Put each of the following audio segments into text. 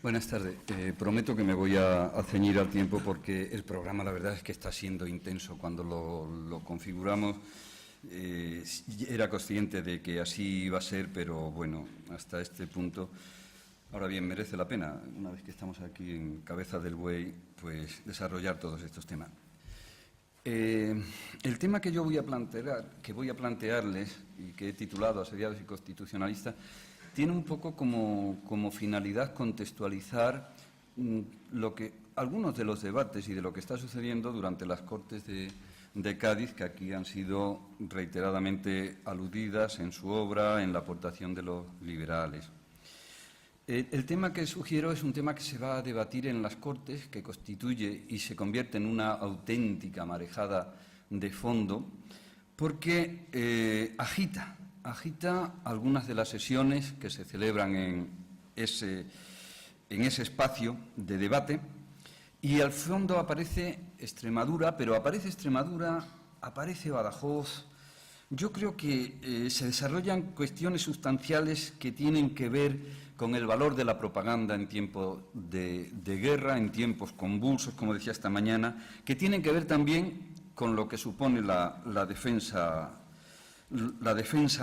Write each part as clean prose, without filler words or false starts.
Buenas tardes. Prometo que me voy a ceñir al tiempo porque el programa, la verdad, es que está siendo intenso. Cuando lo configuramos, era consciente de que así iba a ser, pero bueno, hasta este punto. Ahora bien, merece la pena, una vez que estamos aquí en Cabeza del Buey, pues desarrollar todos estos temas. El tema que yo voy a plantearles y que he titulado Asediados y constitucionalistas, tiene un poco como finalidad contextualizar algunos de los debates y de lo que está sucediendo durante las Cortes de Cádiz, que aquí han sido reiteradamente aludidas en su obra, en la aportación de los liberales. El tema que sugiero es un tema que se va a debatir en las Cortes, que constituye y se convierte en una auténtica marejada de fondo, porque agita algunas de las sesiones que se celebran en ese espacio de debate, y al fondo aparece Extremadura, pero aparece Extremadura, aparece Badajoz. Yo creo que se desarrollan cuestiones sustanciales que tienen que ver con el valor de la propaganda en tiempos de guerra, en tiempos convulsos, como decía esta mañana, que tienen que ver también con lo que supone la defensa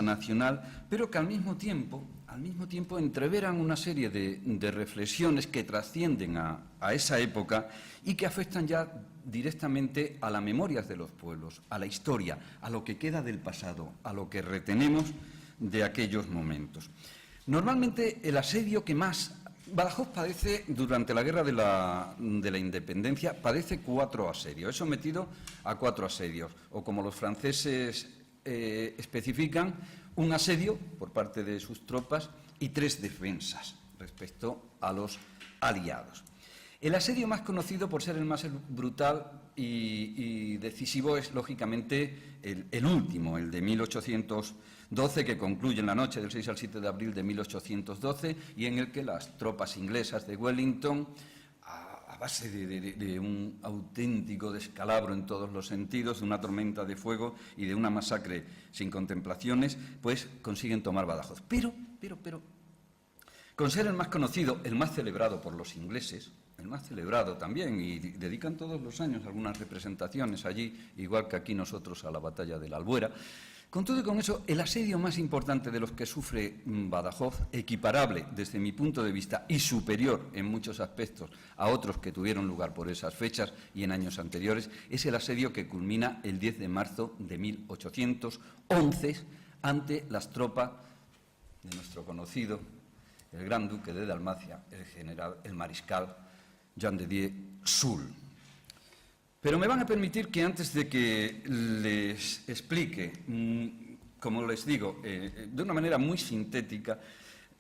nacional, pero que al mismo tiempo entreveran una serie de reflexiones que trascienden a esa época y que afectan ya directamente a las memorias de los pueblos, a la historia, a lo que queda del pasado, a lo que retenemos de aquellos momentos. Normalmente el asedio que más Badajoz padece durante la guerra de la independencia, padece 4 asedios, es sometido a 4 asedios, o como los franceses especifican, un asedio por parte de sus tropas y 3 defensas respecto a los aliados. El asedio más conocido por ser el más brutal y decisivo es, lógicamente, el último, el de 1812, que concluye en la noche del 6 al 7 de abril de 1812 y en el que las tropas inglesas de Wellington, a base de un auténtico descalabro en todos los sentidos, de una tormenta de fuego y de una masacre sin contemplaciones, pues consiguen tomar Badajoz. Pero, con ser el más conocido, el más celebrado por los ingleses, el más celebrado también, y dedican todos los años algunas representaciones allí, igual que aquí nosotros a la batalla de la Albuera. Con todo y con eso, el asedio más importante de los que sufre Badajoz, equiparable desde mi punto de vista y superior en muchos aspectos a otros que tuvieron lugar por esas fechas y en años anteriores, es el asedio que culmina el 10 de marzo de 1811 ante las tropas de nuestro conocido, el gran duque de Dalmacia, el mariscal Jean de Dieu Soult. Pero me van a permitir que antes de que les explique, como les digo, de una manera muy sintética,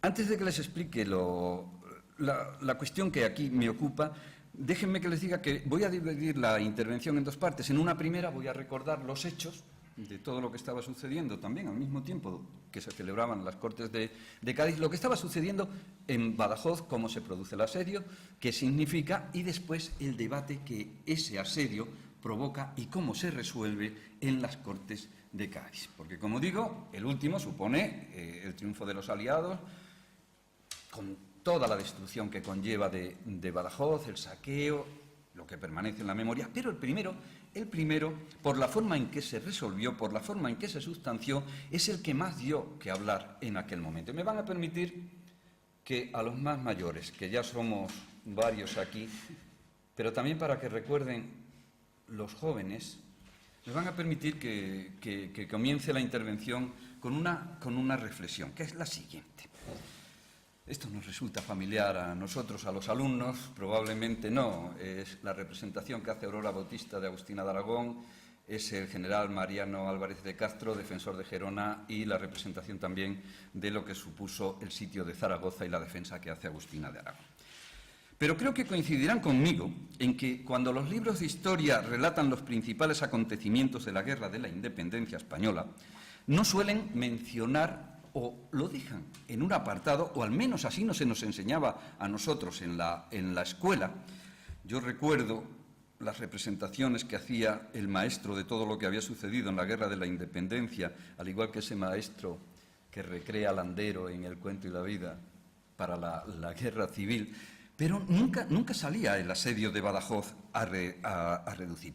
antes de que les explique la cuestión que aquí me ocupa, déjenme que les diga que voy a dividir la intervención en 2 partes. En una primera voy a recordar los hechos de todo lo que estaba sucediendo también al mismo tiempo que se celebraban las Cortes de Cádiz, lo que estaba sucediendo en Badajoz, cómo se produce el asedio, qué significa, y después el debate que ese asedio provoca y cómo se resuelve en las Cortes de Cádiz. Porque, como digo, el último supone el triunfo de los aliados, con toda la destrucción que conlleva de Badajoz, el saqueo, lo que permanece en la memoria, pero el primero, por la forma en que se resolvió, por la forma en que se sustanció, es el que más dio que hablar en aquel momento. Y me van a permitir que a los más mayores, que ya somos varios aquí, pero también para que recuerden los jóvenes, me van a permitir que comience la intervención con una reflexión, que es la siguiente. Esto nos resulta familiar a nosotros, a los alumnos, probablemente no. Es la representación que hace Aurora Bautista de Agustina de Aragón, es el general Mariano Álvarez de Castro, defensor de Gerona, y la representación también de lo que supuso el sitio de Zaragoza y la defensa que hace Agustina de Aragón. Pero creo que coincidirán conmigo en que cuando los libros de historia relatan los principales acontecimientos de la Guerra de la Independencia española, no suelen mencionar o lo dejan en un apartado, o al menos así no se nos enseñaba a nosotros en la escuela. Yo recuerdo las representaciones que hacía el maestro de todo lo que había sucedido en la Guerra de la Independencia, al igual que ese maestro que recrea a Landero en El cuento y la vida para la Guerra Civil, pero nunca salía el asedio de Badajoz a reducir.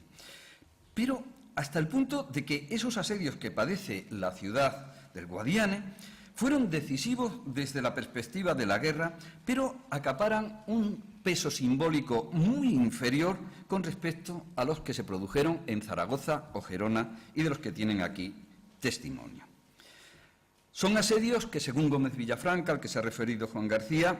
Pero hasta el punto de que esos asedios que padece la ciudad del Guadiana fueron decisivos desde la perspectiva de la guerra, pero acaparan un peso simbólico muy inferior con respecto a los que se produjeron en Zaragoza o Gerona y de los que tienen aquí testimonio. Son asedios que, según Gómez Villafranca, al que se ha referido Juan García,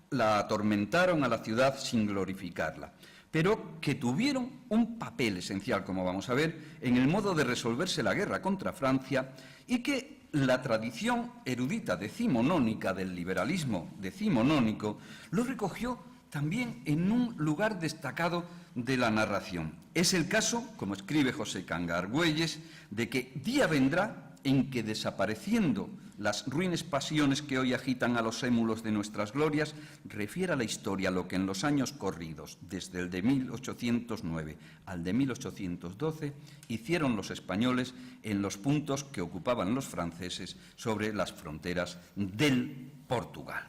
la atormentaron a la ciudad sin glorificarla, pero que tuvieron un papel esencial, como vamos a ver, en el modo de resolverse la guerra contra Francia y que la tradición erudita decimonónica del liberalismo decimonónico lo recogió también en un lugar destacado de la narración. Es el caso, como escribe José Canga Argüelles, de que día vendrá en que, desapareciendo las ruines pasiones que hoy agitan a los émulos de nuestras glorias, refiera la historia lo que en los años corridos, desde el de 1809 al de 1812, hicieron los españoles en los puntos que ocupaban los franceses sobre las fronteras del Portugal.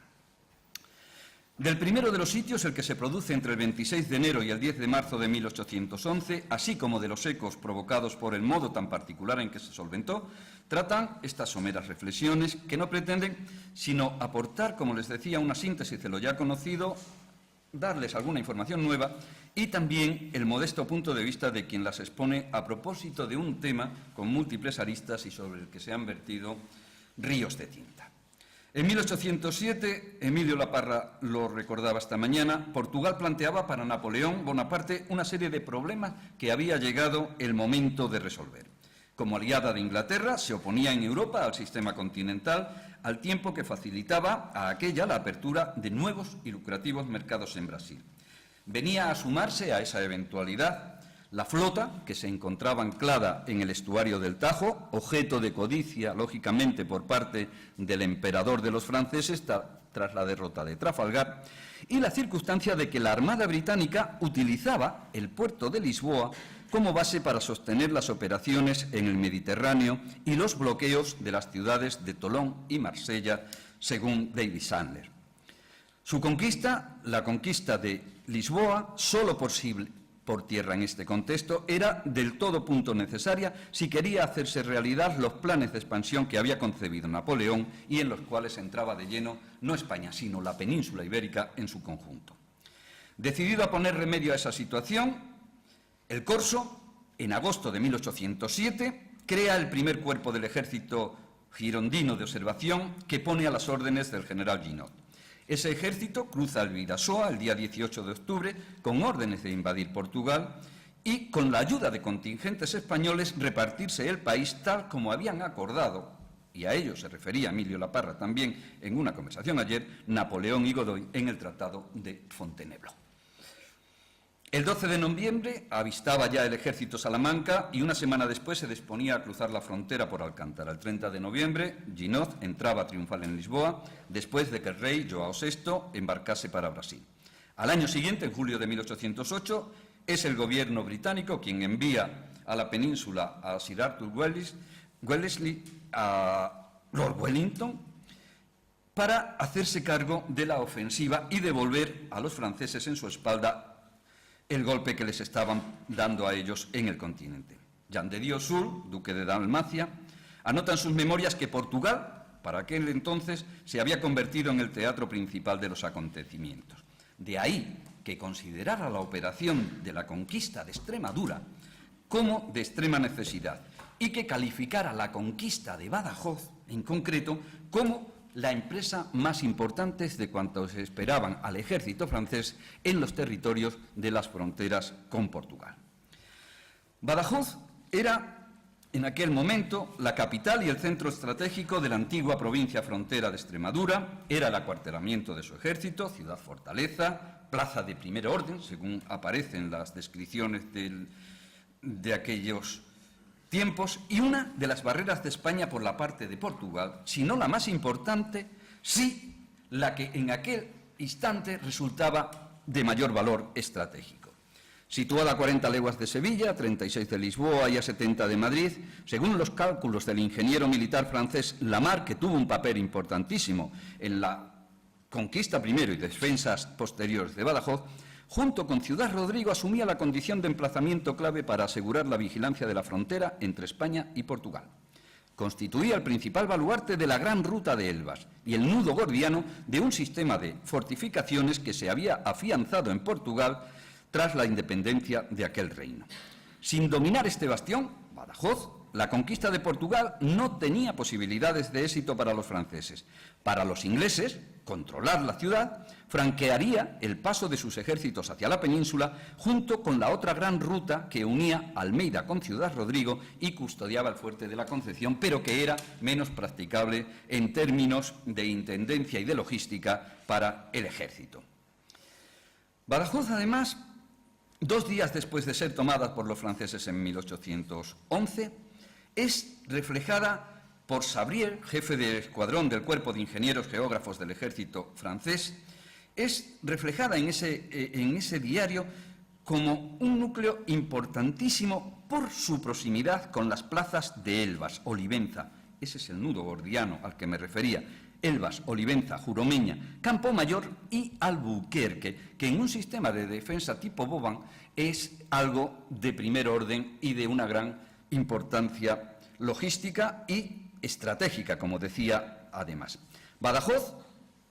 Del primero de los sitios, el que se produce entre el 26 de enero y el 10 de marzo de 1811, así como de los ecos provocados por el modo tan particular en que se solventó, tratan estas someras reflexiones que no pretenden sino aportar, como les decía, una síntesis de lo ya conocido, darles alguna información nueva y también el modesto punto de vista de quien las expone a propósito de un tema con múltiples aristas y sobre el que se han vertido ríos de tinta. En 1807, Emilio Laparra lo recordaba esta mañana, Portugal planteaba para Napoleón Bonaparte una serie de problemas que había llegado el momento de resolver. Como aliada de Inglaterra, se oponía en Europa al sistema continental, al tiempo que facilitaba a aquella la apertura de nuevos y lucrativos mercados en Brasil. Venía a sumarse a esa eventualidad la flota, que se encontraba anclada en el estuario del Tajo, objeto de codicia, lógicamente, por parte del emperador de los franceses tras la derrota de Trafalgar, y la circunstancia de que la Armada británica utilizaba el puerto de Lisboa como base para sostener las operaciones en el Mediterráneo y los bloqueos de las ciudades de Tolón y Marsella, según David Sandler. Su conquista, la conquista de Lisboa, solo posible por tierra en este contexto, era del todo punto necesaria si quería hacerse realidad los planes de expansión que había concebido Napoleón y en los cuales entraba de lleno no España, sino la península ibérica en su conjunto. Decidido a poner remedio a esa situación, el Corso, en agosto de 1807, crea el primer cuerpo del ejército girondino de observación que pone a las órdenes del general Junot. Ese ejército cruza el Bidasoa el día 18 de octubre con órdenes de invadir Portugal y, con la ayuda de contingentes españoles, repartirse el país tal como habían acordado, y a ello se refería Emilio Laparra también en una conversación ayer, Napoleón y Godoy en el Tratado de Fontainebleau. El 12 de noviembre avistaba ya el ejército Salamanca y una semana después se disponía a cruzar la frontera por Alcántara. El 30 de noviembre, Junot entraba triunfal en Lisboa, después de que el rey João VI embarcase para Brasil. Al año siguiente, en julio de 1808, es el gobierno británico quien envía a la península a Sir Arthur Wellesley, a Lord Wellington, para hacerse cargo de la ofensiva y devolver a los franceses en su espalda el golpe que les estaban dando a ellos en el continente. Jean de Dios Sul, duque de Dalmacia, anota en sus memorias que Portugal, para aquel entonces, se había convertido en el teatro principal de los acontecimientos. De ahí que considerara la operación de la conquista de Extremadura como de extrema necesidad y que calificara la conquista de Badajoz, en concreto, como la empresa más importante de cuantos esperaban al ejército francés en los territorios de las fronteras con Portugal. Badajoz era, en aquel momento, la capital y el centro estratégico de la antigua provincia frontera de Extremadura, era el acuartelamiento de su ejército, ciudad-fortaleza, plaza de primer orden, según aparecen las descripciones de aquellos tiempos, y una de las barreras de España por la parte de Portugal, si no la más importante, sí la que en aquel instante resultaba de mayor valor estratégico. Situada a 40 leguas de Sevilla, a 36 de Lisboa y a 70 de Madrid, según los cálculos del ingeniero militar francés Lamarck, que tuvo un papel importantísimo en la conquista primero y defensas posteriores de Badajoz, junto con Ciudad Rodrigo asumía la condición de emplazamiento clave para asegurar la vigilancia de la frontera entre España y Portugal. Constituía el principal baluarte de la gran ruta de Elvas y el nudo gordiano de un sistema de fortificaciones que se había afianzado en Portugal tras la independencia de aquel reino. Sin dominar este bastión, Badajoz, la conquista de Portugal no tenía posibilidades de éxito para los franceses. Para los ingleses, controlar la ciudad franquearía el paso de sus ejércitos hacia la península junto con la otra gran ruta que unía Almeida con Ciudad Rodrigo y custodiaba el fuerte de la Concepción, pero que era menos practicable en términos de intendencia y de logística para el ejército. Badajoz, además, 2 días después de ser tomada por los franceses en 1811, es reflejada por Sabrier, jefe del escuadrón del Cuerpo de Ingenieros Geógrafos del Ejército francés, es reflejada en ese diario como un núcleo importantísimo por su proximidad con las plazas de Elvas, Olivenza, ese es el nudo gordiano al que me refería, Elvas, Olivenza, Juromeña, Campomayor y Albuquerque, que en un sistema de defensa tipo Boban es algo de primer orden y de una gran importancia logística y estratégica, como decía además. Badajoz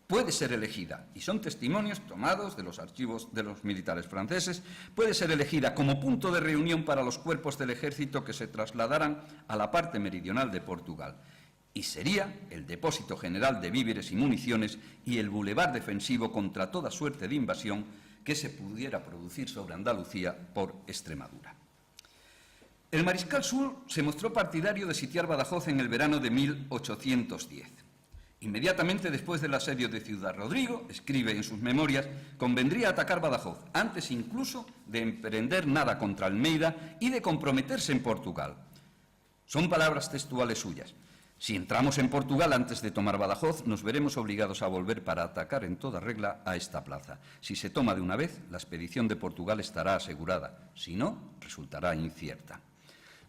puede ser elegida, y son testimonios tomados de los archivos de los militares franceses, puede ser elegida como punto de reunión para los cuerpos del ejército que se trasladaran a la parte meridional de Portugal, y sería el depósito general de víveres y municiones y el bulevar defensivo contra toda suerte de invasión que se pudiera producir sobre Andalucía por Extremadura. El mariscal Soult se mostró partidario de sitiar Badajoz en el verano de 1810. Inmediatamente después del asedio de Ciudad Rodrigo, escribe en sus memorias, convendría atacar Badajoz, antes incluso de emprender nada contra Almeida y de comprometerse en Portugal. Son palabras textuales suyas. Si entramos en Portugal antes de tomar Badajoz, nos veremos obligados a volver para atacar en toda regla a esta plaza. Si se toma de una vez, la expedición de Portugal estará asegurada. Si no, resultará incierta.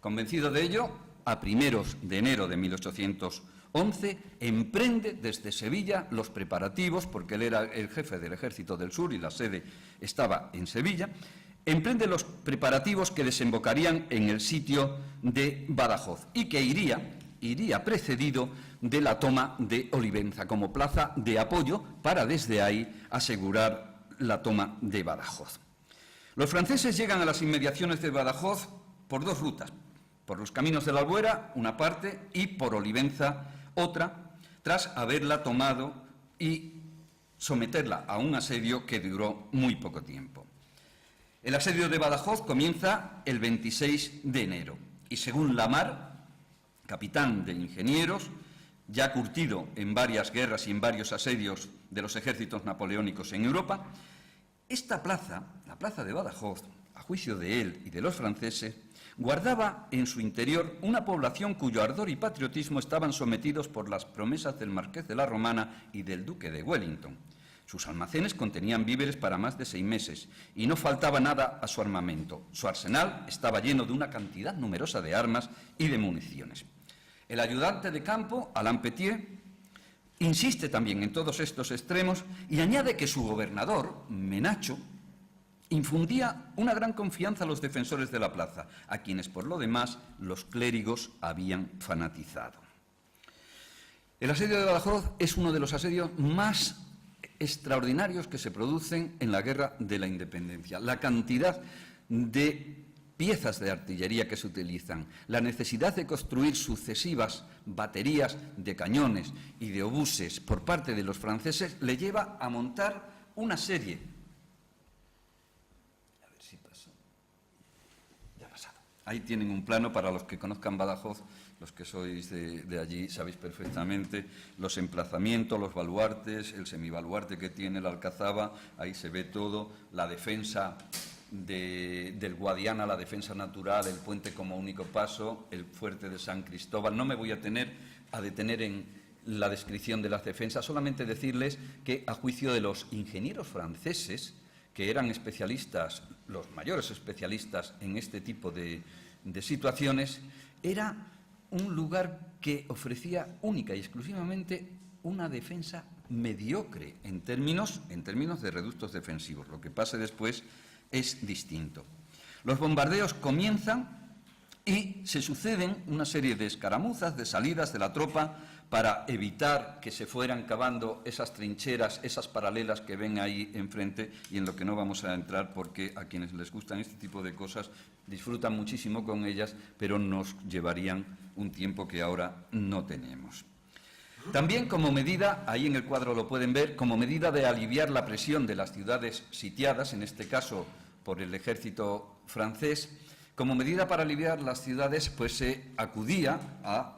Convencido de ello, a primeros de enero de 1811, emprende desde Sevilla los preparativos, porque él era el jefe del Ejército del Sur y la sede estaba en Sevilla, emprende los preparativos que desembocarían en el sitio de Badajoz y que iría precedido de la toma de Olivenza como plaza de apoyo para desde ahí asegurar la toma de Badajoz. Los franceses llegan a las inmediaciones de Badajoz por 2 rutas, por los caminos de la Albuera, una parte, y por Olivenza, otra, tras haberla tomado y someterla a un asedio que duró muy poco tiempo. El asedio de Badajoz comienza el 26 de enero y, según Lamar, capitán de ingenieros, ya curtido en varias guerras y en varios asedios de los ejércitos napoleónicos en Europa, esta plaza, la plaza de Badajoz, a juicio de él y de los franceses, guardaba en su interior una población cuyo ardor y patriotismo estaban sometidos por las promesas del Marqués de la Romana y del Duque de Wellington. Sus almacenes contenían víveres para más de 6 meses y no faltaba nada a su armamento. Su arsenal estaba lleno de una cantidad numerosa de armas y de municiones. El ayudante de campo, Alain Petier, insiste también en todos estos extremos y añade que su gobernador, Menacho, infundía una gran confianza a los defensores de la plaza, a quienes, por lo demás, los clérigos habían fanatizado. El asedio de Badajoz es uno de los asedios más extraordinarios que se producen en la Guerra de la Independencia. La cantidad de piezas de artillería que se utilizan, la necesidad de construir sucesivas baterías de cañones y de obuses por parte de los franceses le lleva a montar una serie. Ahí tienen un plano para los que conozcan Badajoz, los que sois de allí sabéis perfectamente los emplazamientos, los baluartes, el semibaluarte que tiene la Alcazaba, ahí se ve todo, la defensa del Guadiana, la defensa natural, el puente como único paso, el fuerte de San Cristóbal. No me voy a detener en la descripción de las defensas, solamente decirles que a juicio de los ingenieros franceses, que eran especialistas, los mayores especialistas en este tipo de situaciones, era un lugar que ofrecía única y exclusivamente una defensa mediocre en términos de reductos defensivos. Lo que pase después es distinto. Los bombardeos comienzan y se suceden una serie de escaramuzas, de salidas de la tropa para evitar que se fueran cavando esas trincheras, esas paralelas que ven ahí enfrente, y en lo que no vamos a entrar porque a quienes les gustan este tipo de cosas disfrutan muchísimo con ellas, pero nos llevarían un tiempo que ahora no tenemos. También como medida, ahí en el cuadro lo pueden ver, como medida de aliviar la presión de las ciudades sitiadas, en este caso por el ejército francés, como medida para aliviar las ciudades, pues se acudía a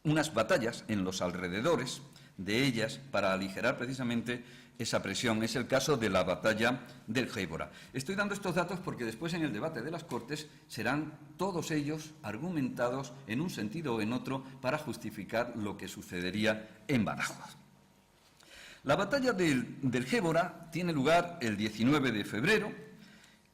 unas batallas en los alrededores de ellas para aligerar precisamente esa presión. Es el caso de la batalla del Gébora. Estoy dando estos datos porque después en el debate de las Cortes serán todos ellos argumentados en un sentido o en otro para justificar lo que sucedería en Badajoz. La batalla del Gébora tiene lugar el 19 de febrero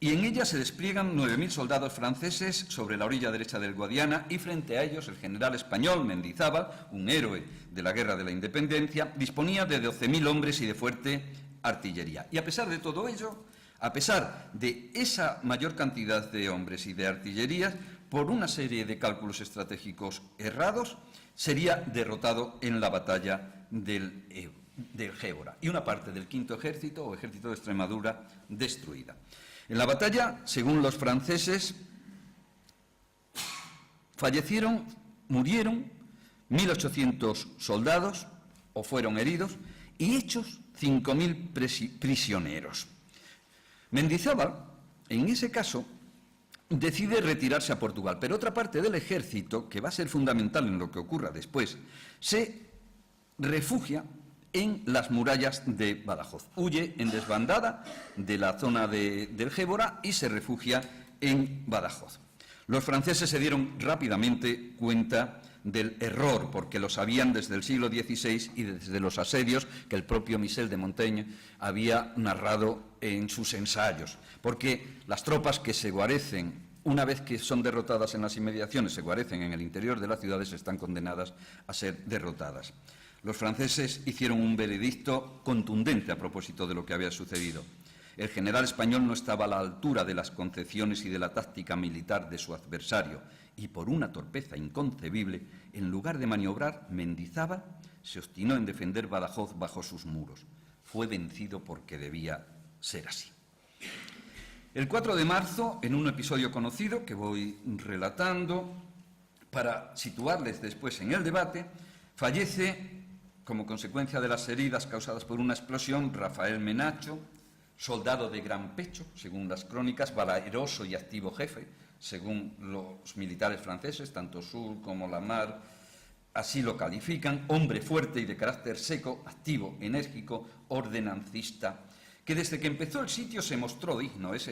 y en ella se despliegan 9.000 soldados franceses sobre la orilla derecha del Guadiana y frente a ellos el general español Mendizábal, un héroe de la Guerra de la Independencia, disponía de 12.000 hombres y de fuerte artillería. Y a pesar de todo ello, a pesar de esa mayor cantidad de hombres y de artillerías, por una serie de cálculos estratégicos errados, sería derrotado en la batalla del Gébora y una parte del Quinto Ejército o Ejército de Extremadura destruida. En la batalla, según los franceses, murieron 1.800 soldados o fueron heridos y hechos 5.000 prisioneros. Mendizábal, en ese caso, decide retirarse a Portugal, pero otra parte del ejército, que va a ser fundamental en lo que ocurra después, se refugia en las murallas de Badajoz. Huye en desbandada de la zona del Gébora y se refugia en Badajoz. Los franceses se dieron rápidamente cuenta del error, porque lo sabían desde el siglo XVI y desde los asedios que el propio Michel de Montaigne había narrado en sus ensayos, porque las tropas que se guarecen, una vez que son derrotadas en las inmediaciones, se guarecen en el interior de las ciudades, están condenadas a ser derrotadas. Los franceses hicieron un veredicto contundente a propósito de lo que había sucedido. El general español no estaba a la altura de las concepciones y de la táctica militar de su adversario y, por una torpeza inconcebible, en lugar de maniobrar, Mendizábal se obstinó en defender Badajoz bajo sus muros. Fue vencido porque debía ser así. El 4 de marzo, en un episodio conocido que voy relatando, para situarles después en el debate, fallece, como consecuencia de las heridas causadas por una explosión, Rafael Menacho, soldado de gran pecho, según las crónicas, valeroso y activo jefe, según los militares franceses, tanto Soult como Lamar, así lo califican, hombre fuerte y de carácter seco, activo, enérgico, ordenancista, que desde que empezó el sitio se mostró digno. Es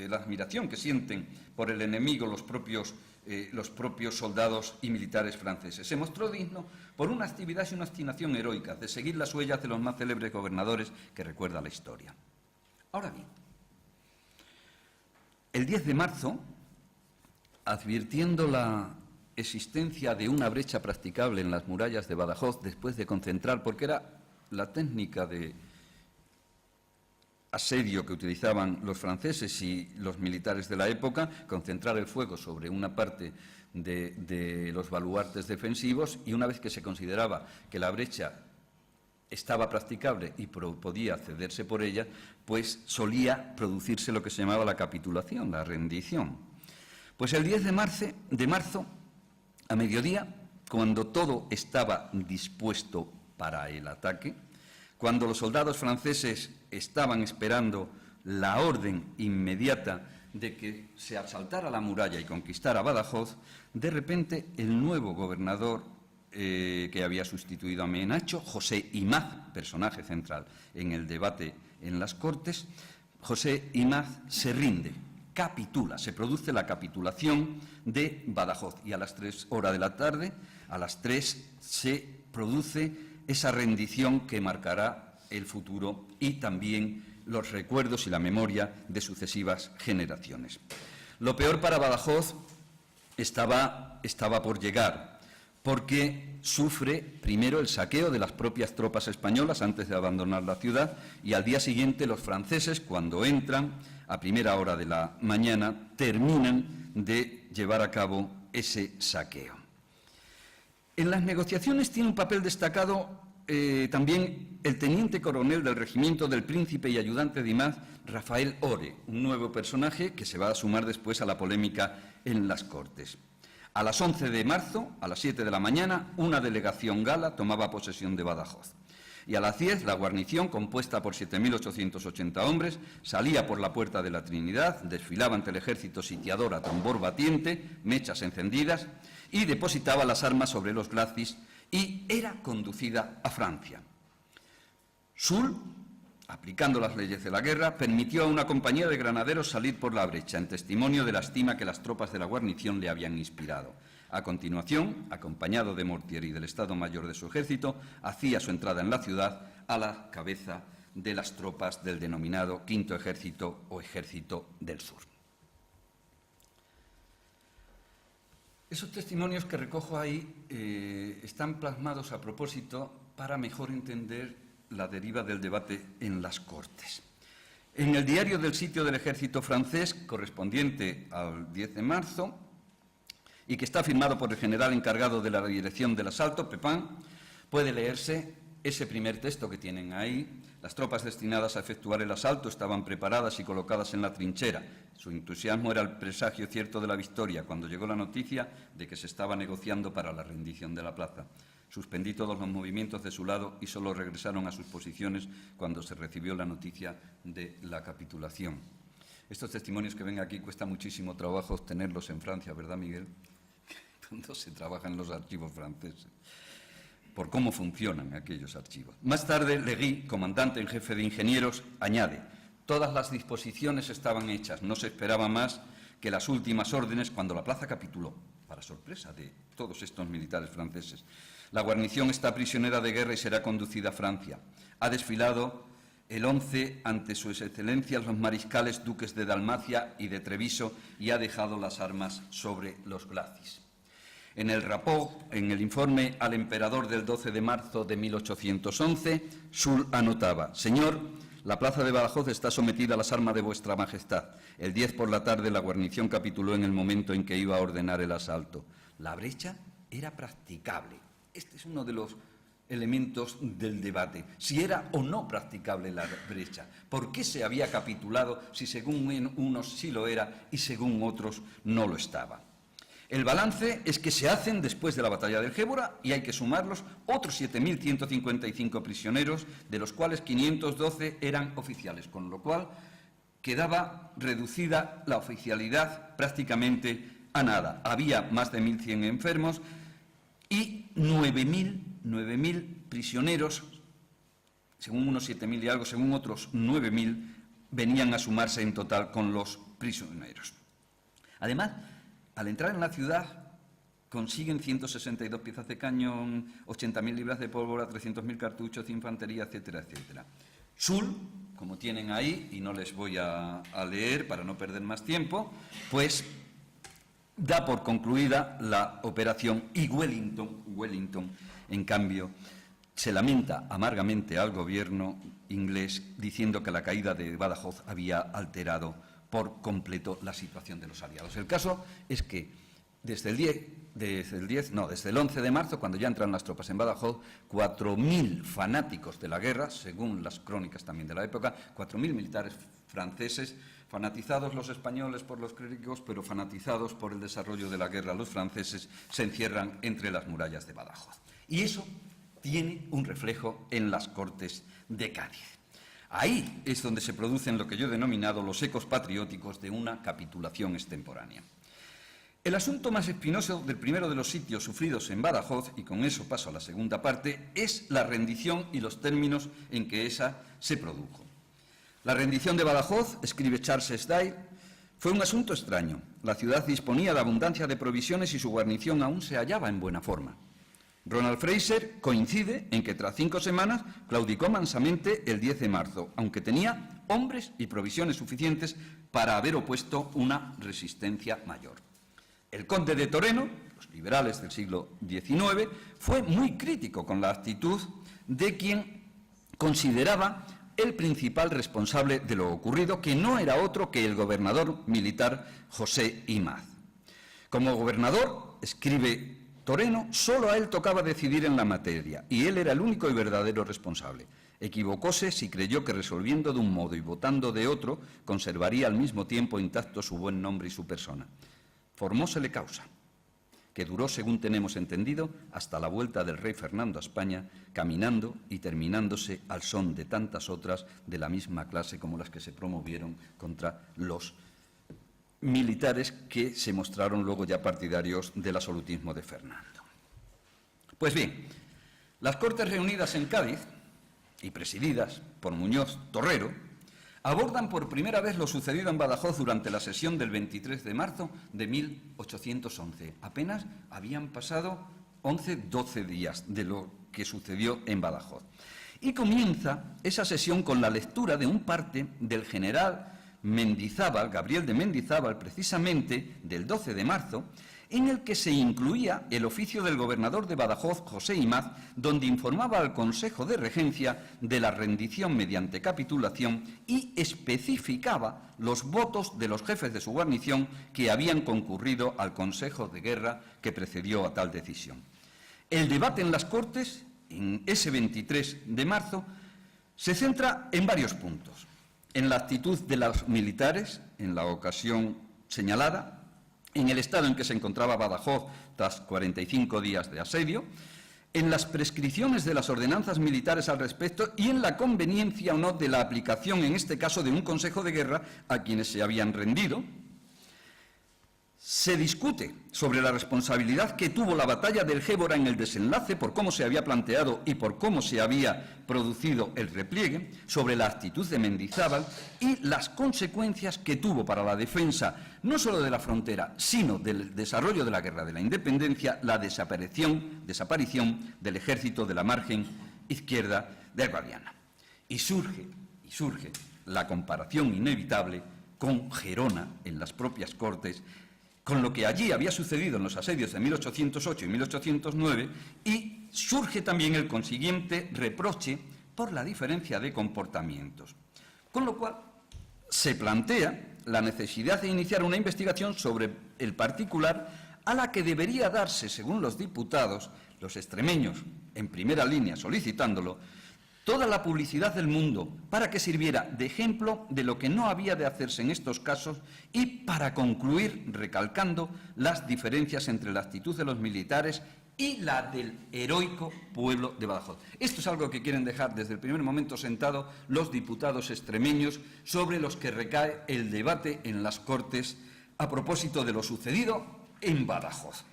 la admiración que sienten por el enemigo los propios soldados y militares franceses. Se mostró digno por una actividad y una obstinación heroica de seguir las huellas de los más célebres gobernadores que recuerda la historia. Ahora bien, el 10 de marzo, advirtiendo la existencia de una brecha practicable en las murallas de Badajoz, después de concentrar, porque era la técnica de asedio que utilizaban los franceses y los militares de la época, concentrar el fuego sobre una parte de los baluartes defensivos, y una vez que se consideraba que la brecha estaba practicable y podía cederse por ella, pues solía producirse lo que se llamaba la capitulación, la rendición. Pues el 10 de marzo, a mediodía, cuando todo estaba dispuesto para el ataque, cuando los soldados franceses estaban esperando la orden inmediata de que se asaltara la muralla y conquistara Badajoz, de repente el nuevo gobernador que había sustituido a Menacho, José Imaz, personaje central en el debate en las Cortes, José Imaz se rinde, capitula, se produce la capitulación de Badajoz y a las 3 horas de la tarde, a las 3, se produce esa rendición que marcará el futuro y también los recuerdos y la memoria de sucesivas generaciones. Lo peor para Badajoz estaba por llegar, porque sufre primero el saqueo de las propias tropas españolas antes de abandonar la ciudad, y al día siguiente los franceses, cuando entran a primera hora de la mañana, terminan de llevar a cabo ese saqueo. En las negociaciones tiene un papel destacado también el teniente coronel del regimiento del Príncipe y ayudante de Imaz, Rafael Ore, un nuevo personaje que se va a sumar después a la polémica en las Cortes. A las 11 de marzo, a las 7 de la mañana, una delegación gala tomaba posesión de Badajoz. Y a las 10, la guarnición, compuesta por 7.880 hombres, salía por la Puerta de la Trinidad, desfilaba ante el ejército sitiador a tambor batiente, mechas encendidas, y depositaba las armas sobre los glacis y era conducida a Francia. Soult, aplicando las leyes de la guerra, permitió a una compañía de granaderos salir por la brecha, en testimonio de la estima que las tropas de la guarnición le habían inspirado. A continuación, acompañado de Mortier y del Estado Mayor de su ejército, hacía su entrada en la ciudad a la cabeza de las tropas del denominado Quinto Ejército o Ejército del Sur. Esos testimonios que recojo ahí están plasmados a propósito para mejor entender la deriva del debate en las Cortes. En el diario del sitio del ejército francés, correspondiente al 10 de marzo, y que está firmado por el general encargado de la dirección del asalto, Pepin, puede leerse ese primer texto que tienen ahí. Las tropas destinadas a efectuar el asalto estaban preparadas y colocadas en la trinchera. Su entusiasmo era el presagio cierto de la victoria cuando llegó la noticia de que se estaba negociando para la rendición de la plaza. Suspendí todos los movimientos de su lado y solo regresaron a sus posiciones cuando se recibió la noticia de la capitulación. Estos testimonios que ven aquí cuesta muchísimo trabajo obtenerlos en Francia, ¿verdad, Miguel? Cuando se trabaja en los archivos franceses, por cómo funcionan aquellos archivos. Más tarde, Leguy, comandante en jefe de ingenieros, añade: todas las disposiciones estaban hechas, no se esperaba más que las últimas órdenes cuando la plaza capituló, para sorpresa de todos estos militares franceses. La guarnición está prisionera de guerra y será conducida a Francia. Ha desfilado el 11 ante sus excelencias los mariscales duques de Dalmacia y de Treviso y ha dejado las armas sobre los glacis. En el rapport, en el informe al emperador del 12 de marzo de 1811, Soult anotaba: Señor, la plaza de Badajoz está sometida a las armas de vuestra majestad. El 10 por la tarde la guarnición capituló en el momento en que iba a ordenar el asalto. La brecha era practicable. Este es uno de los elementos del debate, si era o no practicable la brecha. ¿Por qué se había capitulado si según unos sí lo era y según otros no lo estaba? El balance es que se hacen después de la batalla del Gébora y hay que sumarlos otros 7.155 prisioneros, de los cuales 512 eran oficiales, con lo cual quedaba reducida la oficialidad prácticamente a nada. Había más de 1.100 enfermos y 9.000 prisioneros, según unos 7.000 y algo, según otros 9.000, venían a sumarse en total con los prisioneros. Además, al entrar en la ciudad, consiguen 162 piezas de cañón, 80.000 libras de pólvora, 300.000 cartuchos de infantería, etcétera, etcétera. Soult, como tienen ahí, y no les voy a leer para no perder más tiempo, pues da por concluida la operación y Wellington, en cambio, se lamenta amargamente al gobierno inglés diciendo que la caída de Badajoz había alterado por completo la situación de los aliados. El caso es que desde el 11 de marzo, cuando ya entran las tropas en Badajoz, 4.000 fanáticos de la guerra, según las crónicas también de la época, 4.000 militares franceses, fanatizados los españoles por los clérigos, pero fanatizados por el desarrollo de la guerra los franceses, se encierran entre las murallas de Badajoz. Y eso tiene un reflejo en las Cortes de Cádiz. Ahí es donde se producen lo que yo he denominado los ecos patrióticos de una capitulación extemporánea. El asunto más espinoso del primero de los sitios sufridos en Badajoz, y con eso paso a la segunda parte, es la rendición y los términos en que esa se produjo. La rendición de Badajoz, escribe Charles Dyle, fue un asunto extraño. La ciudad disponía de abundancia de provisiones y su guarnición aún se hallaba en buena forma. Ronald Fraser coincide en que tras 5 semanas claudicó mansamente el 10 de marzo, aunque tenía hombres y provisiones suficientes para haber opuesto una resistencia mayor. El conde de Toreno, los liberales del siglo XIX, fue muy crítico con la actitud de quien consideraba el principal responsable de lo ocurrido, que no era otro que el gobernador militar José Imaz. Como gobernador, escribe Toreno, solo a él tocaba decidir en la materia, y él era el único y verdadero responsable. Equivocóse si creyó que resolviendo de un modo y votando de otro, conservaría al mismo tiempo intacto su buen nombre y su persona. Formósele causa, que duró, según tenemos entendido, hasta la vuelta del rey Fernando a España, caminando y terminándose al son de tantas otras de la misma clase como las que se promovieron contra los militares que se mostraron luego ya partidarios del absolutismo de Fernando. Pues bien, las Cortes reunidas en Cádiz y presididas por Muñoz Torrero abordan por primera vez lo sucedido en Badajoz durante la sesión del 23 de marzo de 1811. Apenas habían pasado 12 días de lo que sucedió en Badajoz. Y comienza esa sesión con la lectura de un parte del general Mendizábal, Gabriel de Mendizábal, precisamente del 12 de marzo, en el que se incluía el oficio del gobernador de Badajoz, José Imaz, donde informaba al Consejo de Regencia de la rendición mediante capitulación y especificaba los votos de los jefes de su guarnición que habían concurrido al Consejo de Guerra que precedió a tal decisión. El debate en las Cortes, en ese 23 de marzo, se centra en varios puntos. En la actitud de los militares, en la ocasión señalada, en el estado en que se encontraba Badajoz tras 45 días de asedio, en las prescripciones de las ordenanzas militares al respecto y en la conveniencia o no de la aplicación, en este caso, de un consejo de guerra a quienes se habían rendido. Se discute sobre la responsabilidad que tuvo la batalla del Gébora en el desenlace por cómo se había planteado y por cómo se había producido el repliegue, sobre la actitud de Mendizábal y las consecuencias que tuvo para la defensa no solo de la frontera, sino del desarrollo de la Guerra de la Independencia, la desaparición del ejército de la margen izquierda del Guadiana. Y surge la comparación inevitable con Gerona en las propias Cortes, con lo que allí había sucedido en los asedios de 1808 y 1809, y surge también el consiguiente reproche por la diferencia de comportamientos. Con lo cual, se plantea la necesidad de iniciar una investigación sobre el particular a la que debería darse, según los diputados, los extremeños, en primera línea solicitándolo, toda la publicidad del mundo para que sirviera de ejemplo de lo que no había de hacerse en estos casos y para concluir recalcando las diferencias entre la actitud de los militares y la del heroico pueblo de Badajoz. Esto es algo que quieren dejar desde el primer momento sentado los diputados extremeños, sobre los que recae el debate en las Cortes a propósito de lo sucedido en Badajoz.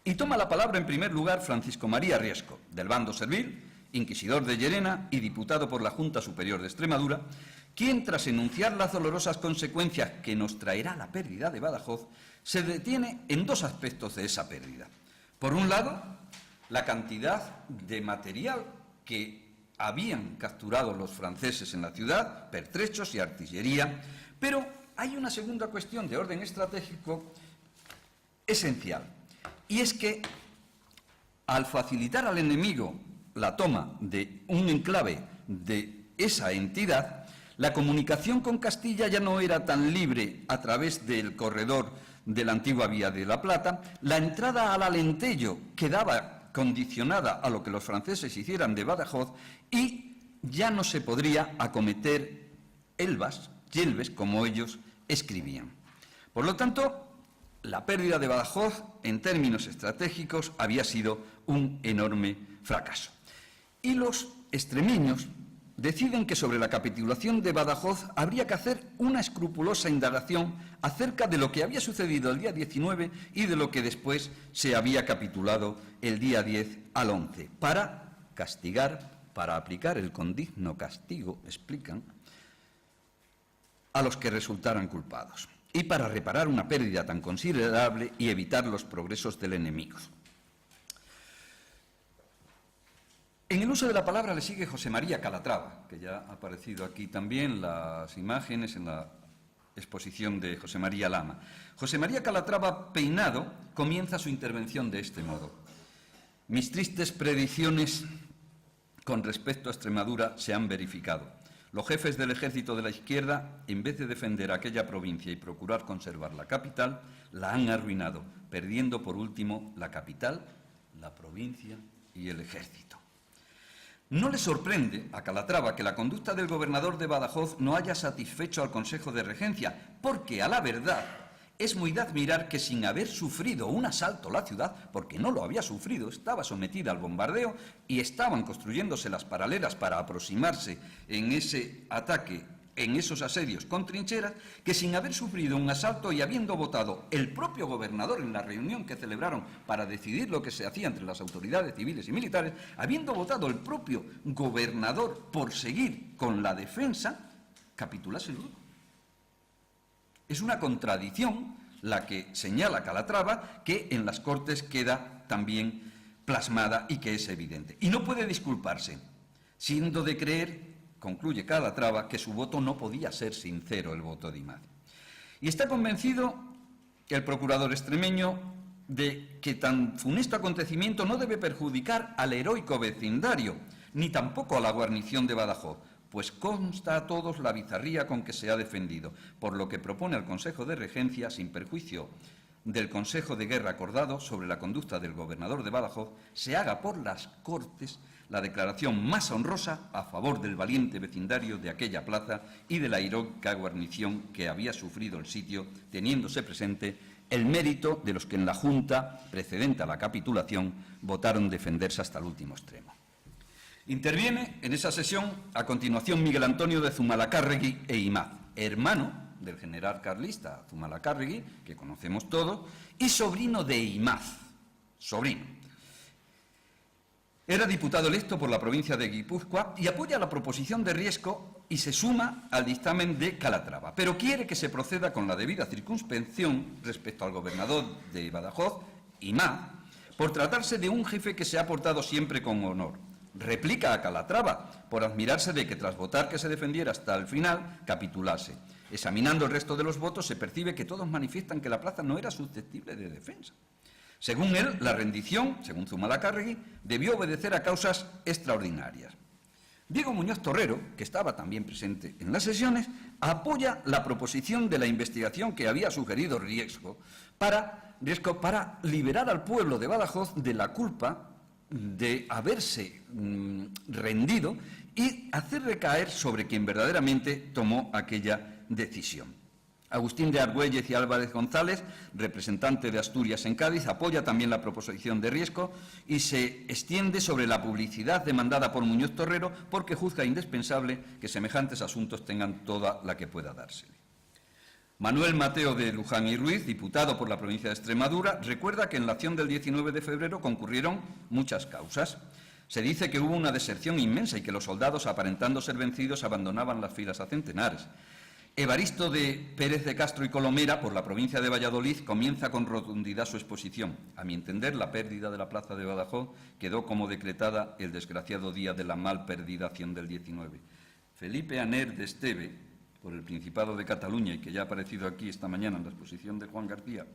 Y toma la palabra en primer lugar Francisco María Riesco, del bando servil, inquisidor de Llerena y diputado por la Junta Superior de Extremadura, quien, tras enunciar las dolorosas consecuencias que nos traerá la pérdida de Badajoz, se detiene en dos aspectos de esa pérdida. Por un lado, la cantidad de material que habían capturado los franceses en la ciudad, pertrechos y artillería, pero hay una segunda cuestión de orden estratégico esencial, y es que, al facilitar al enemigo la toma de un enclave de esa entidad, la comunicación con Castilla ya no era tan libre a través del corredor de la antigua Vía de la Plata, la entrada al Alentejo quedaba condicionada a lo que los franceses hicieran de Badajoz y ya no se podría acometer Yelves, como ellos escribían. Por lo tanto, la pérdida de Badajoz, en términos estratégicos, había sido un enorme fracaso. Y los extremeños deciden que sobre la capitulación de Badajoz habría que hacer una escrupulosa indagación acerca de lo que había sucedido el día 19 y de lo que después se había capitulado el día 10 al 11, para castigar, para aplicar el condigno castigo, explican, a los que resultaran culpados, y para reparar una pérdida tan considerable y evitar los progresos del enemigo. En el uso de la palabra le sigue José María Calatrava, que ya ha aparecido aquí también las imágenes en la exposición de José María Lama. José María Calatrava Peinado comienza su intervención de este modo. Mis tristes predicciones con respecto a Extremadura se han verificado. Los jefes del ejército de la izquierda, en vez de defender aquella provincia y procurar conservar la capital, la han arruinado, perdiendo por último la capital, la provincia y el ejército. No le sorprende a Calatrava que la conducta del gobernador de Badajoz no haya satisfecho al Consejo de Regencia, porque a la verdad es muy de admirar que sin haber sufrido un asalto a la ciudad, porque no lo había sufrido, estaba sometida al bombardeo y estaban construyéndose las paralelas para aproximarse en ese ataque, en esos asedios con trincheras, que sin haber sufrido un asalto y habiendo votado el propio gobernador en la reunión que celebraron para decidir lo que se hacía entre las autoridades civiles y militares, habiendo votado el propio gobernador por seguir con la defensa, capitulase luego. Es una contradicción la que señala Calatrava, que en las Cortes queda también plasmada y que es evidente. Y no puede disculparse, siendo de creer, concluye Calatrava, que su voto no podía ser sincero, el voto de Imaz. Y está convencido el procurador extremeño de que tan funesto acontecimiento no debe perjudicar al heroico vecindario, ni tampoco a la guarnición de Badajoz, pues consta a todos la bizarría con que se ha defendido, por lo que propone al Consejo de Regencia, sin perjuicio del Consejo de Guerra acordado sobre la conducta del gobernador de Badajoz, se haga por las Cortes la declaración más honrosa a favor del valiente vecindario de aquella plaza y de la heroica guarnición que había sufrido el sitio, teniéndose presente el mérito de los que en la Junta, precedente a la capitulación, votaron defenderse hasta el último extremo. Interviene en esa sesión a continuación Miguel Antonio de Zumalacárregui e Imaz, hermano del general carlista Zumalacárregui, que conocemos todos, y sobrino de Imaz, sobrino. Era diputado electo por la provincia de Guipúzcoa y apoya la proposición de Riesco y se suma al dictamen de Calatrava, pero quiere que se proceda con la debida circunspección respecto al gobernador de Badajoz, Imaz, por tratarse de un jefe que se ha portado siempre con honor. Replica a Calatrava, por admirarse de que tras votar que se defendiera hasta el final, capitulase. Examinando el resto de los votos, se percibe que todos manifiestan que la plaza no era susceptible de defensa. Según él, la rendición, según Zumalacárregui, debió obedecer a causas extraordinarias. Diego Muñoz Torrero, que estaba también presente en las sesiones, apoya la proposición de la investigación que había sugerido Riesco para liberar al pueblo de Badajoz de la culpa de haberse rendido y hacer recaer sobre quien verdaderamente tomó aquella decisión. Agustín de Argüelles y Álvarez González, representante de Asturias en Cádiz, apoya también la proposición de Riesco y se extiende sobre la publicidad demandada por Muñoz Torrero porque juzga indispensable que semejantes asuntos tengan toda la que pueda dársele. Manuel Mateo de Luján y Ruiz, diputado por la provincia de Extremadura, recuerda que en la acción del 19 de febrero concurrieron muchas causas. Se dice que hubo una deserción inmensa y que los soldados, aparentando ser vencidos, abandonaban las filas a centenares. Evaristo de Pérez de Castro y Colomera, por la provincia de Valladolid, comienza con rotundidad su exposición. A mi entender, la pérdida de la plaza de Badajoz quedó como decretada el desgraciado día de la mal perdida acción del 19. Felipe Aner de Esteve, por el Principado de Cataluña y que ya ha aparecido aquí esta mañana en la exposición de Juan García,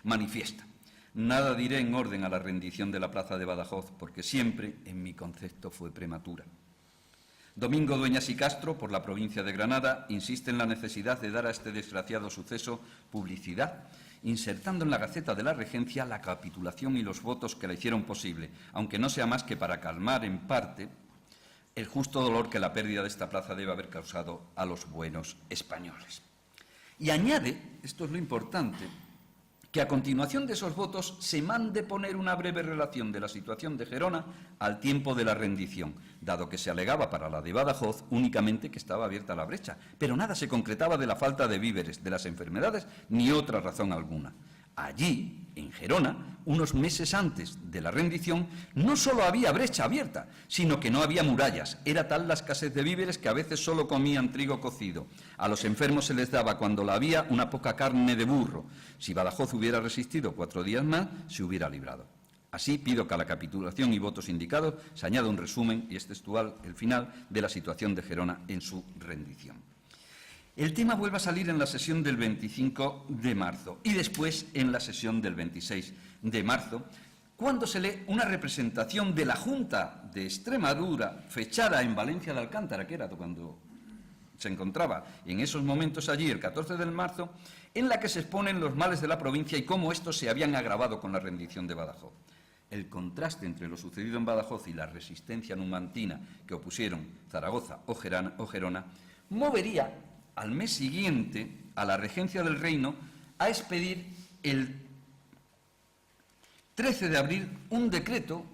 manifiesta: nada diré en orden a la rendición de la plaza de Badajoz, porque siempre, en mi concepto, fue prematura. Domingo Dueñas y Castro, por la provincia de Granada, insiste en la necesidad de dar a este desgraciado suceso publicidad, insertando en la Gaceta de la Regencia la capitulación y los votos que la hicieron posible, aunque no sea más que para calmar en parte el justo dolor que la pérdida de esta plaza debe haber causado a los buenos españoles. Y añade, esto es lo importante, que a continuación de esos votos se mande poner una breve relación de la situación de Gerona al tiempo de la rendición, dado que se alegaba para la de Badajoz únicamente que estaba abierta la brecha, pero nada se concretaba de la falta de víveres, de las enfermedades, ni otra razón alguna. Allí, en Gerona, unos meses antes de la rendición, no solo había brecha abierta, sino que no había murallas. Era tal la escasez de víveres que a veces solo comían trigo cocido. A los enfermos se les daba, cuando la había, una poca carne de burro. Si Badajoz hubiera resistido 4 días más, se hubiera librado. Así pido que a la capitulación y votos indicados se añada un resumen, y es textual el final, de la situación de Gerona en su rendición. El tema vuelve a salir en la sesión del 25 de marzo y después en la sesión del 26 de marzo, cuando se lee una representación de la Junta de Extremadura, fechada en Valencia de Alcántara, que era cuando se encontraba en esos momentos allí, el 14 de marzo, en la que se exponen los males de la provincia y cómo estos se habían agravado con la rendición de Badajoz. El contraste entre lo sucedido en Badajoz y la resistencia numantina que opusieron Zaragoza o Gerona movería al mes siguiente a la regencia del reino a expedir el 13 de abril un decreto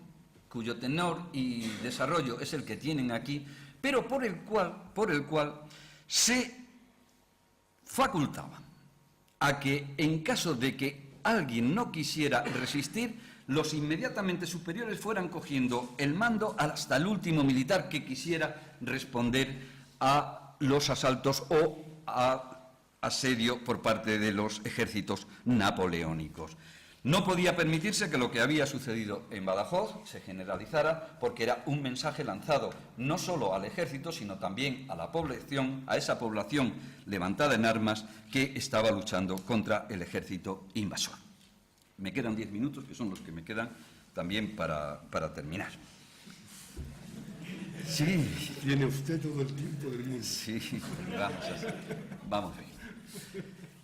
cuyo tenor y desarrollo es el que tienen aquí, pero por el cual se facultaba a que en caso de que alguien no quisiera resistir, los inmediatamente superiores fueran cogiendo el mando hasta el último militar que quisiera responder a los asaltos o a asedio por parte de los ejércitos napoleónicos. No podía permitirse que lo que había sucedido en Badajoz se generalizara, porque era un mensaje lanzado no solo al ejército, sino también a la población, a esa población levantada en armas que estaba luchando contra el ejército invasor. Me quedan 10 minutos, que son los que me quedan también para terminar. Sí. Tiene usted todo el tiempo del mundo. Sí, vamos bien.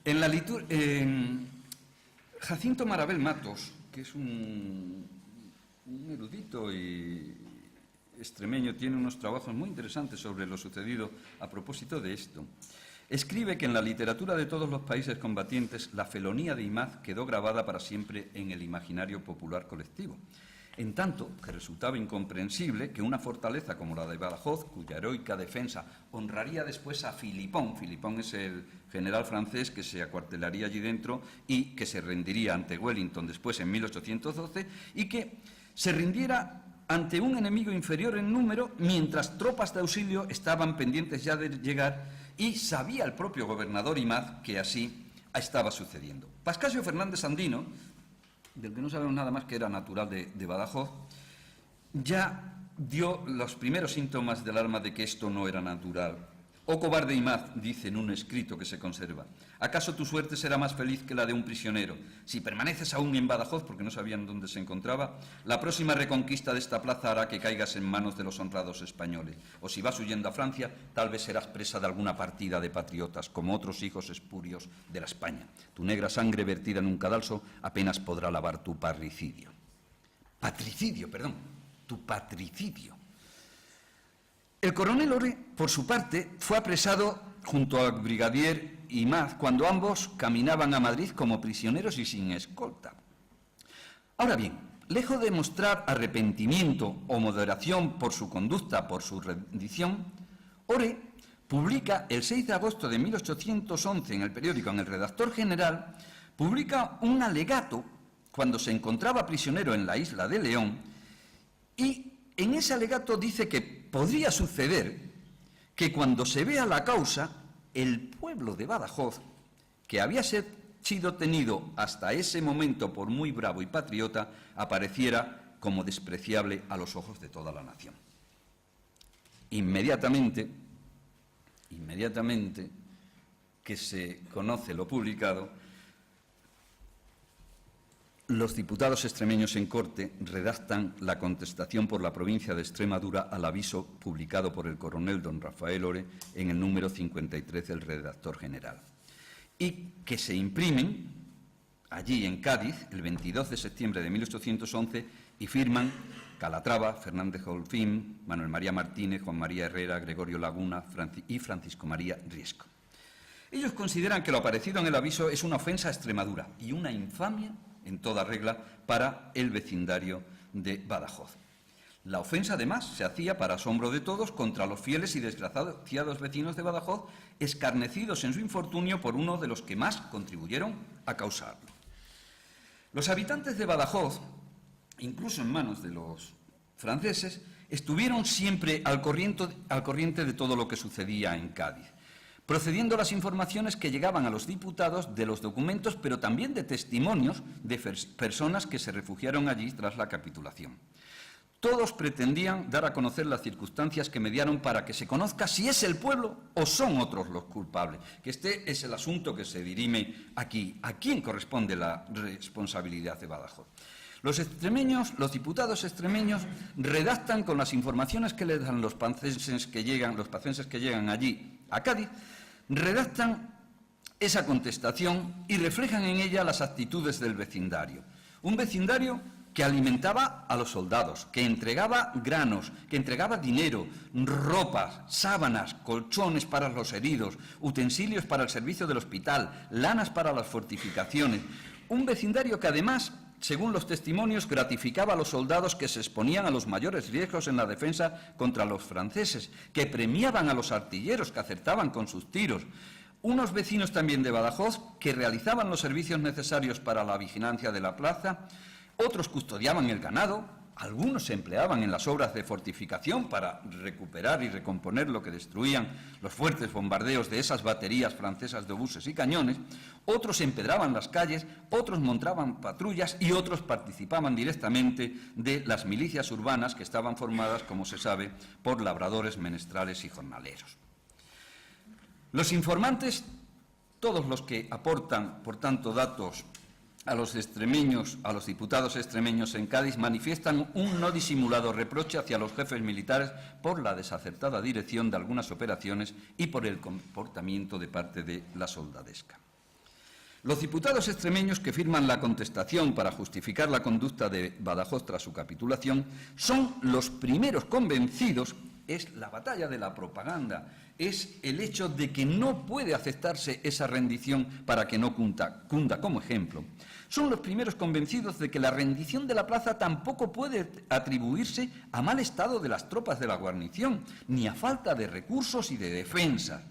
En la liturgia... Jacinto Marabel Matos, que es un erudito y extremeño, tiene unos trabajos muy interesantes sobre lo sucedido a propósito de esto. Escribe que en la literatura de todos los países combatientes la felonía de Imaz quedó grabada para siempre en el imaginario popular colectivo. En tanto que resultaba incomprensible que una fortaleza como la de Badajoz, cuya heroica defensa honraría después a Philippon es el general francés que se acuartelaría allí dentro y que se rendiría ante Wellington después en 1812, y que se rindiera ante un enemigo inferior en número mientras tropas de auxilio estaban pendientes ya de llegar, y sabía el propio gobernador Imaz que así estaba sucediendo. Pascasio Fernández Andino, del que no sabemos nada más que era natural de Badajoz, ya dio los primeros síntomas del alarma de que esto no era natural. «Oh cobarde Imaz», dice en un escrito que se conserva, «¿acaso tu suerte será más feliz que la de un prisionero? Si permaneces aún en Badajoz», porque no sabían dónde se encontraba, «la próxima reconquista de esta plaza hará que caigas en manos de los honrados españoles. O si vas huyendo a Francia, tal vez serás presa de alguna partida de patriotas, como otros hijos espurios de la España. Tu negra sangre vertida en un cadalso apenas podrá lavar tu parricidio». Tu patricidio. El coronel Ore, por su parte, fue apresado junto al brigadier Imaz cuando ambos caminaban a Madrid como prisioneros y sin escolta. Ahora bien, lejos de mostrar arrepentimiento o moderación por su conducta, por su rendición, Ore publica el 6 de agosto de 1811 en el periódico, en el Redactor General, publica un alegato cuando se encontraba prisionero en la isla de León, y en ese alegato dice que podría suceder que cuando se vea la causa, el pueblo de Badajoz, que había sido tenido hasta ese momento por muy bravo y patriota, apareciera como despreciable a los ojos de toda la nación. Inmediatamente que se conoce lo publicado, los diputados extremeños en corte redactan la contestación por la provincia de Extremadura al aviso publicado por el coronel don Rafael Ore en el número 53 del Redactor General, y que se imprimen allí en Cádiz el 22 de septiembre de 1811 y firman Calatrava, Fernández Golfín, Manuel María Martínez, Juan María Herrera, Gregorio Laguna y Francisco María Riesco. Ellos consideran que lo aparecido en el aviso es una ofensa a Extremadura y una infamia en toda regla para el vecindario de Badajoz. La ofensa, además, se hacía, para asombro de todos, contra los fieles y desgraciados vecinos de Badajoz, escarnecidos en su infortunio por uno de los que más contribuyeron a causarlo. Los habitantes de Badajoz, incluso en manos de los franceses, estuvieron siempre al corriente de todo lo que sucedía en Cádiz, procediendo a las informaciones que llegaban a los diputados de los documentos, pero también de testimonios de personas que se refugiaron allí tras la capitulación. Todos pretendían dar a conocer las circunstancias que mediaron para que se conozca si es el pueblo o son otros los culpables. Que este es el asunto que se dirime aquí. ¿A quién corresponde la responsabilidad de Badajoz? Los diputados extremeños redactan con las informaciones que les dan los pacenses que llegan allí a Cádiz, redactan esa contestación y reflejan en ella las actitudes del vecindario. Un vecindario que alimentaba a los soldados, que entregaba granos, que entregaba dinero, ropas, sábanas, colchones para los heridos, utensilios para el servicio del hospital, lanas para las fortificaciones. Un vecindario que además, según los testimonios, gratificaba a los soldados que se exponían a los mayores riesgos en la defensa contra los franceses, que premiaban a los artilleros que acertaban con sus tiros. Unos vecinos también de Badajoz que realizaban los servicios necesarios para la vigilancia de la plaza, otros custodiaban el ganado, algunos se empleaban en las obras de fortificación para recuperar y recomponer lo que destruían los fuertes bombardeos de esas baterías francesas de obuses y cañones, otros empedraban las calles, otros montaban patrullas y otros participaban directamente de las milicias urbanas que estaban formadas, como se sabe, por labradores, menestrales y jornaleros. Los informantes, todos los que aportan, por tanto, datos a los diputados extremeños en Cádiz, manifiestan un no disimulado reproche hacia los jefes militares por la desacertada dirección de algunas operaciones y por el comportamiento de parte de la soldadesca. Los diputados extremeños que firman la contestación para justificar la conducta de Badajoz tras su capitulación son los primeros convencidos. Es la batalla de la propaganda, es el hecho de que no puede aceptarse esa rendición para que no cunda como ejemplo. Son los primeros convencidos de que la rendición de la plaza tampoco puede atribuirse a mal estado de las tropas de la guarnición, ni a falta de recursos y de defensa.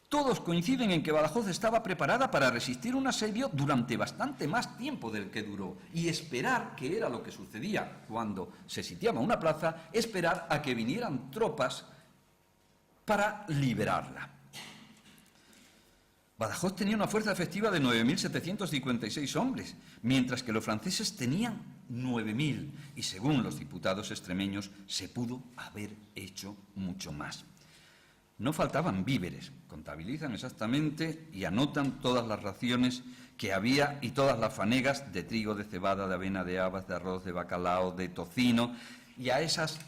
Todos coinciden en que Badajoz estaba preparada para resistir un asedio durante bastante más tiempo del que duró y esperar, que era lo que sucedía cuando se sitiaba una plaza, esperar a que vinieran tropas para liberarla. Badajoz tenía una fuerza efectiva de 9.756 hombres, mientras que los franceses tenían 9.000 y, según los diputados extremeños, se pudo haber hecho mucho más. No faltaban víveres, contabilizan exactamente y anotan todas las raciones que había y todas las fanegas de trigo, de cebada, de avena, de habas, de arroz, de bacalao, de tocino, y a esas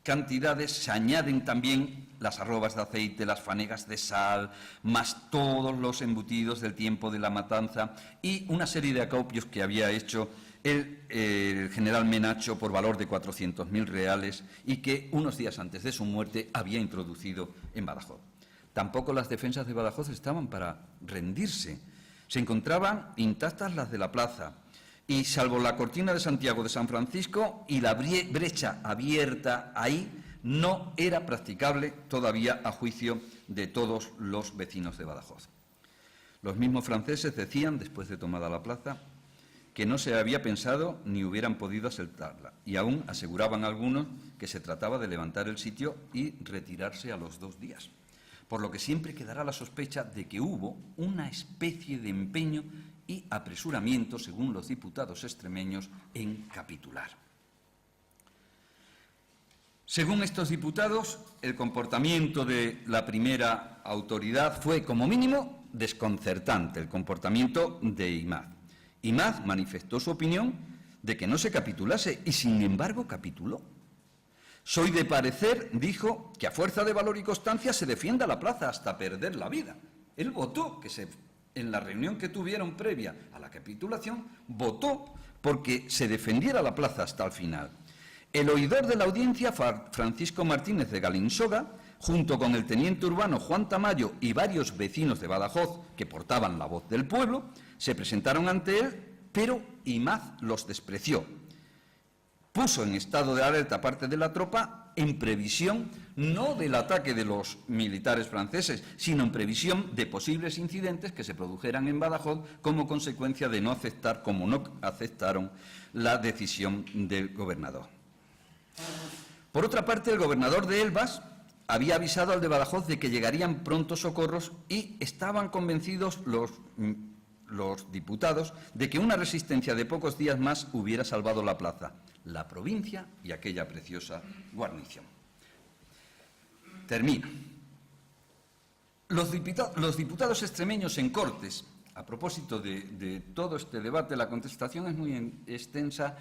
cantidades se añaden también las arrobas de aceite, las fanegas de sal, más todos los embutidos del tiempo de la matanza y una serie de acopios que había hecho el general Menacho por valor de 400.000 reales y que unos días antes de su muerte había introducido en Badajoz. Tampoco las defensas de Badajoz estaban para rendirse. Se encontraban intactas las de la plaza y, salvo la cortina de Santiago de San Francisco y la brecha abierta ahí, no era practicable todavía a juicio de todos los vecinos de Badajoz. Los mismos franceses decían, después de tomada la plaza, que no se había pensado ni hubieran podido asaltarla, y aún aseguraban algunos que se trataba de levantar el sitio y retirarse a los 2 días, por lo que siempre quedará la sospecha de que hubo una especie de empeño y apresuramiento, según los diputados extremeños, en capitular. Según estos diputados, el comportamiento de la primera autoridad fue, como mínimo, desconcertante, el comportamiento de Imaz. Imaz manifestó su opinión de que no se capitulase y, sin embargo, capituló. Soy de parecer, dijo, que a fuerza de valor y constancia se defienda la plaza hasta perder la vida. Él votó, en la reunión que tuvieron previa a la capitulación, votó porque se defendiera la plaza hasta el final. El oidor de la audiencia, Francisco Martínez de Galinsoga, junto con el teniente urbano Juan Tamayo y varios vecinos de Badajoz que portaban la voz del pueblo, se presentaron ante él, pero Imaz los despreció. Puso en estado de alerta parte de la tropa en previsión no del ataque de los militares franceses, sino en previsión de posibles incidentes que se produjeran en Badajoz como consecuencia de no aceptar, como no aceptaron, la decisión del gobernador. Por otra parte, el gobernador de Elvas había avisado al de Badajoz de que llegarían pronto socorros y estaban convencidos los diputados de que una resistencia de pocos días más hubiera salvado la plaza, la provincia y aquella preciosa guarnición. Termino. Los diputados extremeños en Cortes, a propósito de todo este debate, la contestación es muy extensa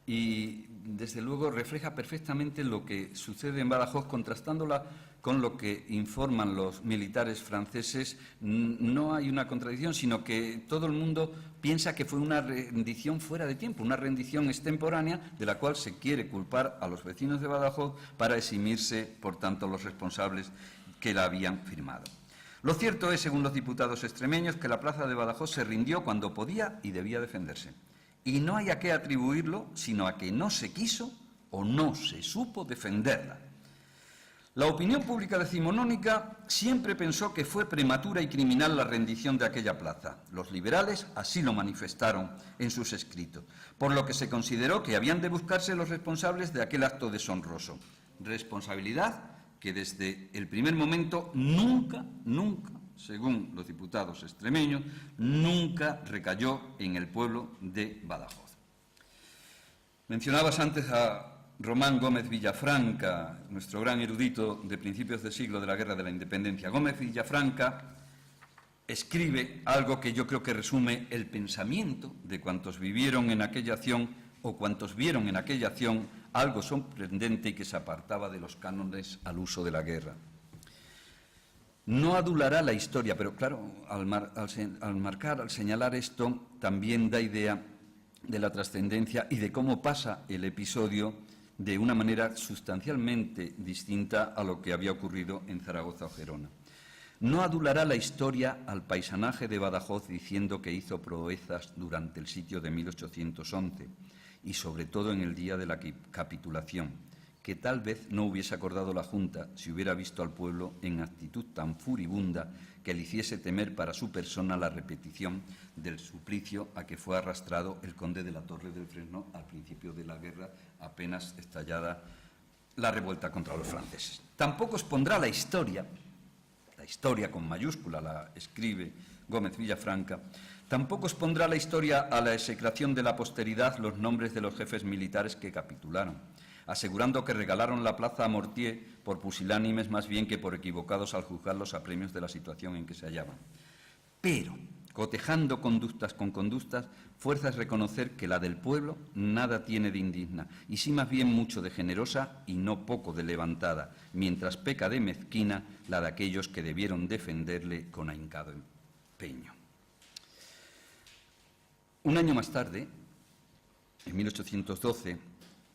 y, desde luego, refleja perfectamente lo que sucede en Badajoz, contrastándola con lo que informan los militares franceses. No hay una contradicción, sino que todo el mundo piensa que fue una rendición fuera de tiempo, una rendición extemporánea de la cual se quiere culpar a los vecinos de Badajoz para eximirse, por tanto, los responsables que la habían firmado. Lo cierto es, según los diputados extremeños, que la plaza de Badajoz se rindió cuando podía y debía defenderse. Y no hay a qué atribuirlo, sino a que no se quiso o no se supo defenderla. La opinión pública decimonónica siempre pensó que fue prematura y criminal la rendición de aquella plaza. Los liberales así lo manifestaron en sus escritos, por lo que se consideró que habían de buscarse los responsables de aquel acto deshonroso. Responsabilidad que desde el primer momento nunca, según los diputados extremeños, nunca recayó en el pueblo de Badajoz. Mencionabas antes a Román Gómez Villafranca, nuestro gran erudito de principios de siglo de la Guerra de la Independencia. Gómez Villafranca escribe algo que yo creo que resume el pensamiento de cuantos vivieron en aquella acción o cuantos vieron en aquella acción algo sorprendente y que se apartaba de los cánones al uso de la guerra. No adulará la historia, pero claro, al señalar esto, también da idea de la trascendencia y de cómo pasa el episodio de una manera sustancialmente distinta a lo que había ocurrido en Zaragoza o Gerona. No adulará la historia al paisanaje de Badajoz diciendo que hizo proezas durante el sitio de 1811 y sobre todo en el día de la capitulación, que tal vez no hubiese acordado la Junta si hubiera visto al pueblo en actitud tan furibunda que le hiciese temer para su persona la repetición del suplicio a que fue arrastrado el conde de la Torre del Fresno al principio de la guerra, apenas estallada la revuelta contra los franceses. Tampoco expondrá la historia con mayúscula la escribe Gómez Villafranca, tampoco expondrá la historia a la execración de la posteridad los nombres de los jefes militares que capitularon, asegurando que regalaron la plaza a Mortier por pusilánimes más bien que por equivocados al juzgar los apremios de la situación en que se hallaban. Pero, cotejando conductas con conductas, fuerza es reconocer que la del pueblo nada tiene de indigna, y sí más bien mucho de generosa y no poco de levantada, mientras peca de mezquina la de aquellos que debieron defenderle con ahincado empeño. Un año más tarde, en 1812,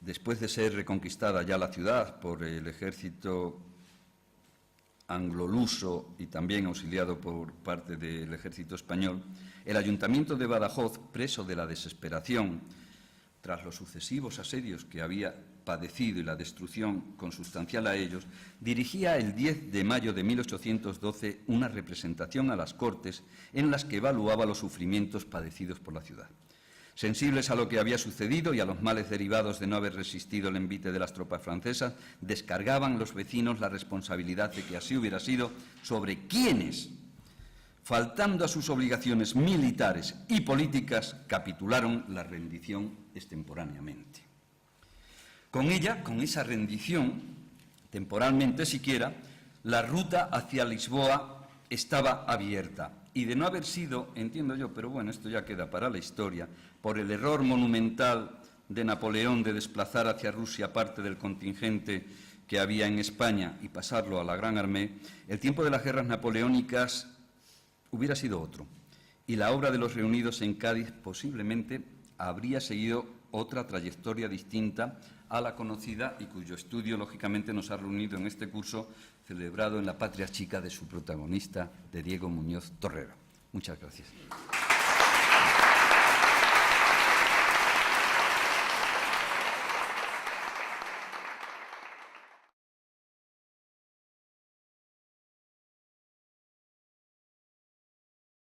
después de ser reconquistada ya la ciudad por el ejército anglo-luso y también auxiliado por parte del ejército español, el ayuntamiento de Badajoz, preso de la desesperación, tras los sucesivos asedios que había padecido y la destrucción consustancial a ellos, dirigía el 10 de mayo de 1812 una representación a las Cortes en las que evaluaba los sufrimientos padecidos por la ciudad. Sensibles a lo que había sucedido y a los males derivados de no haber resistido el envite de las tropas francesas, descargaban los vecinos la responsabilidad de que así hubiera sido sobre quienes, faltando a sus obligaciones militares y políticas, capitularon la rendición extemporáneamente. Con ella, con esa rendición, temporalmente siquiera, la ruta hacia Lisboa estaba abierta. Y de no haber sido, entiendo yo, pero bueno, esto ya queda para la historia, por el error monumental de Napoleón de desplazar hacia Rusia parte del contingente que había en España y pasarlo a la Gran Armée, el tiempo de las guerras napoleónicas hubiera sido otro. Y la obra de los reunidos en Cádiz posiblemente habría seguido otra trayectoria distinta a la conocida y cuyo estudio, lógicamente, nos ha reunido en este curso celebrado en la patria chica de su protagonista, de Diego Muñoz Torrero. Muchas gracias.